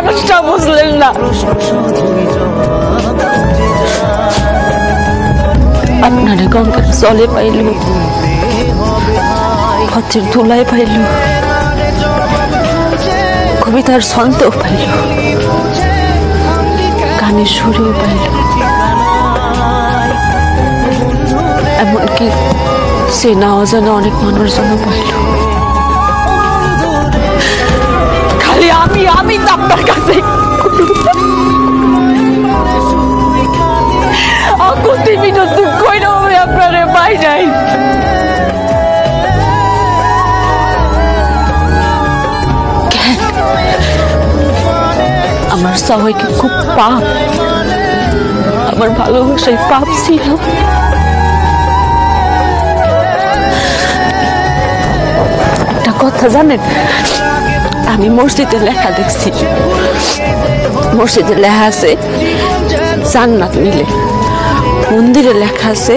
মানুষটা বুঝলেন না। আপনারে গঙ্গার জলে পাইল, পথের ধুলায় পাইল, কবিতার ছন্দেও পাইল, গানের সুরেও পাইল, এমনকি সে না অজানা অনেক মানুষজনও পাইল। খালি আমি তো আপনার কাছে দুঃখ আমি আপনারে পাই নাই। আমার সবাইকে খুব পাপ, আমার ভালোবাসায় পাপ ছিল। একটা কথা জানেন, আমি মসজিদে লেখা দেখছি, মসজিদে লেখা আছে জান্নাত মিলে, মন্দিরে লেখা আছে